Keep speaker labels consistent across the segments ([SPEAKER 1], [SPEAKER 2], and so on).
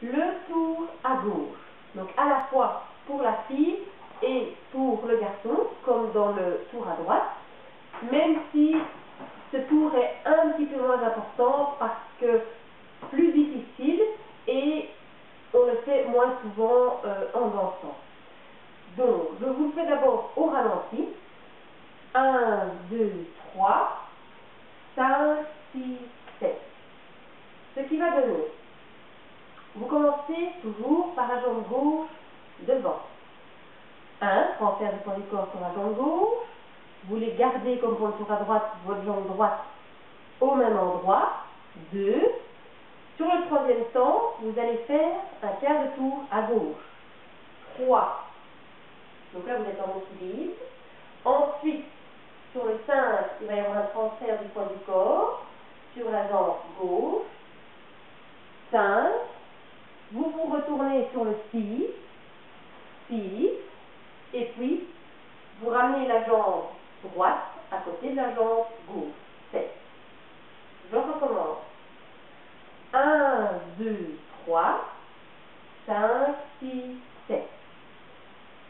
[SPEAKER 1] le tour à gauche. Donc à la fois pour la fille et pour le garçon, comme dans le tour à droite, même si ce tour est un petit peu moins important parce que plus difficile et on le fait moins souvent en dansant. Donc, je vous le fais d'abord au ralenti. 1, 2, 3, 5, 6, 7. Ce qui va donner, vous commencez toujours par la jambe gauche devant. 1, transfert du poids du corps sur la jambe gauche. Vous les gardez comme pour le tour à droite, votre jambe droite au même endroit. 2. Sur le troisième temps, vous allez faire un quart de tour à gauche. 3. Donc là, vous êtes en équilibre. Ensuite, sur le 5, il va y avoir un transfert du poids du corps sur la jambe gauche. 5. Vous vous retournez sur le 6. 6. Et puis, vous ramenez la jambe droite à côté de la jambe gauche. 7. Je recommence. 1, 2, 3, 5, 6, 7.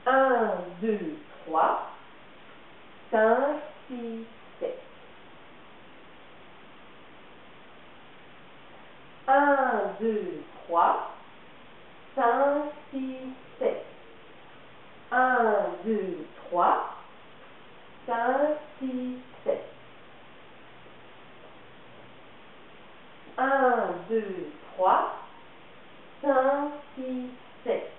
[SPEAKER 1] 1, 2, 3, 5, 6, 7. 1, 2, 3, 5, 6, 7. 1, 2, 3, 5, 6, 7. 1, 2, 3, 5, 6, 7.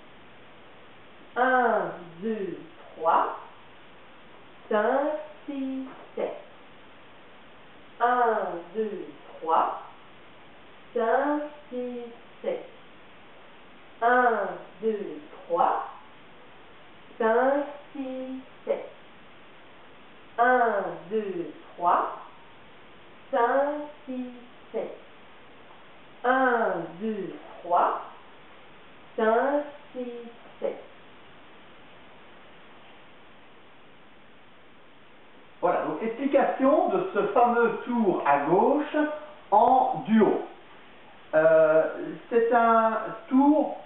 [SPEAKER 1] 1, 2, 3, 5, 6, 7. 1, 2, 3, 5, 6, 7. 1, 2, 3, 5, 6, 7. 1, 2, 3, 5, 6, 7. 1, 2, 3, 5, 6, 7.
[SPEAKER 2] Voilà, donc explication de ce fameux tour à gauche en duo. C'est un tour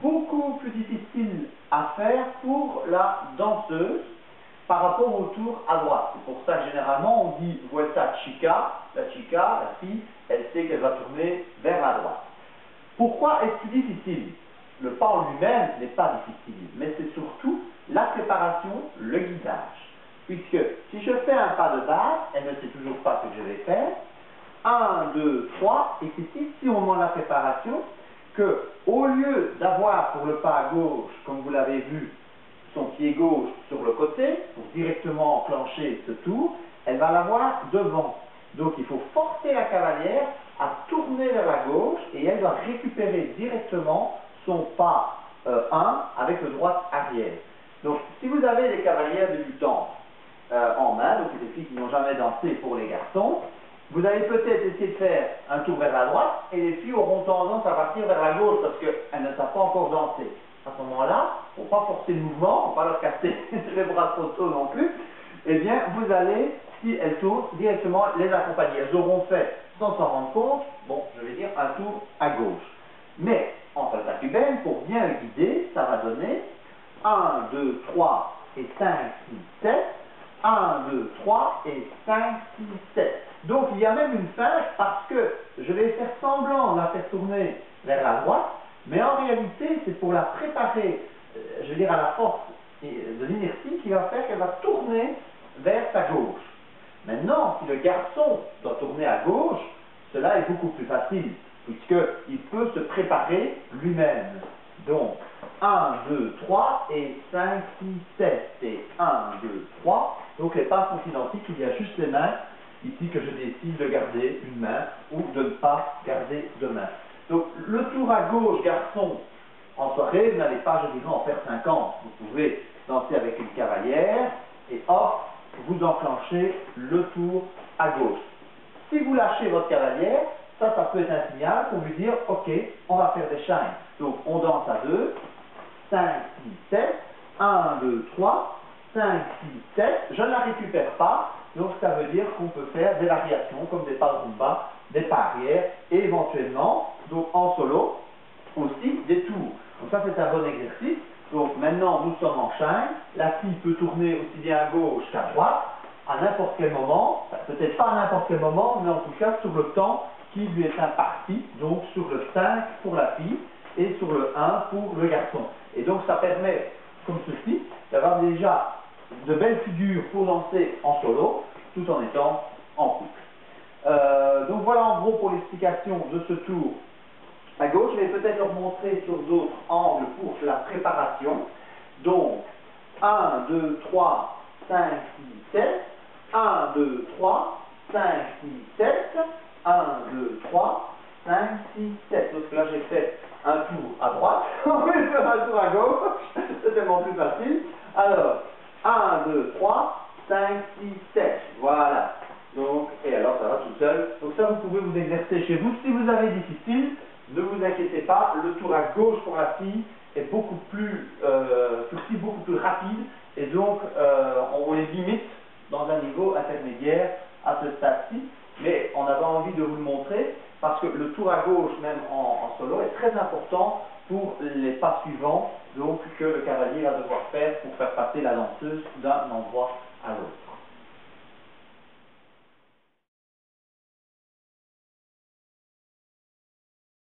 [SPEAKER 2] beaucoup plus difficile à faire pour la danseuse par rapport au tour à droite. C'est pour ça que généralement on dit vuelta chica. La chica, la fille, elle sait qu'elle va tourner vers la droite. Pourquoi est-ce plus difficile? Le pas en lui-même n'est pas difficile, mais c'est surtout la préparation, le guidage. Puisque si je fais un pas de base, elle ne sait toujours pas ce que je vais faire. 1, 2, 3, et c'est ici au moment de la préparation que, au lieu d'avoir pour le pas à gauche, comme vous l'avez vu, son pied gauche sur le côté, pour directement enclencher ce tour, elle va l'avoir devant. Donc il faut forcer la cavalière à tourner vers la gauche et elle doit récupérer directement son pas 1 avec le droit arrière. Donc si vous avez des cavalières débutantes en main, donc des filles qui n'ont jamais dansé pour les garçons, vous allez peut-être essayer de faire un tour vers la droite et les filles auront tendance à partir vers la gauche parce qu'elles ne savent pas encore danser. À ce moment-là, il ne faut pas forcer le mouvement, il ne faut pas leur casser les bras trop tôt non plus. Eh bien, vous allez, si elles tournent, directement les accompagner. Elles auront fait, sans s'en rendre compte, bon, je vais dire un tour à gauche. Mais, en salsa cubaine, pour bien le guider, ça va donner 1, 2, 3 et 5, 6, 7. 1, 2, 3 et 5, 6, 7. Donc il y a même une finge parce que je vais faire semblant de la faire tourner vers la droite, mais en réalité c'est pour la préparer, je veux dire à la force de l'inertie qui va faire qu'elle va tourner vers sa gauche. Maintenant, si le garçon doit tourner à gauche, cela est beaucoup plus facile, puisqu'il peut se préparer lui-même. Donc, 1, 2, 3 et 5, 6, 7 et 1, 2, 3. Donc les pas sont identiques, il y a juste les mains ici que je décide de garder une main ou de ne pas garder de main. Donc le tour à gauche, garçon, en soirée, vous n'allez pas, je dirais, en faire 50. Vous pouvez danser avec une cavalière et hop, vous enclenchez le tour à gauche. Si vous lâchez votre cavalière, ça peut être un signal pour lui dire, ok, on va faire des shines. Donc on danse à 2, 5, 6, 7, 1, 2, 3, 5, 6, 7, je ne la récupère pas, donc ça veut dire qu'on peut faire des variations comme des pas de rumba, des pas arrière, et éventuellement, donc en solo, aussi des tours. Donc ça c'est un bon exercice. Donc maintenant nous sommes en chaîne, la fille peut tourner aussi bien à gauche qu'à droite, à n'importe quel moment, peut-être pas à n'importe quel moment, mais en tout cas sur le temps qui lui est imparti, donc sur le 5 pour la fille et sur le 1 pour le garçon. Et donc ça permet, comme ceci, d'avoir déjà de belles figures pour danser en solo, tout en étant en couple. Donc voilà en gros pour l'explication de ce tour à gauche. Je vais peut-être leur montrer sur d'autres angles pour la préparation. Donc 1, 2, 3, 5, 6, 7, 1, 2, 3, 5, 6, 7, 1, 2, 3, 5, 6, 7. Donc là j'ai fait un tour à droite, on va faire un tour à gauche, c'est tellement plus facile. Alors, 1, 2, 3, 5, 6, 7, voilà. Donc, et alors ça va tout seul. Donc ça vous pouvez vous exercer chez vous. Si vous avez difficile, ne vous inquiétez pas, le tour à gauche pour la fille est beaucoup plus rapide, et donc on les limite dans un niveau intermédiaire à ce stade-ci, mais on avait envie de vous le montrer parce que le tour à gauche, même en solo, est très important pour les pas suivants, donc que le cavalier va devoir faire pour faire passer la danseuse d'un endroit à l'autre.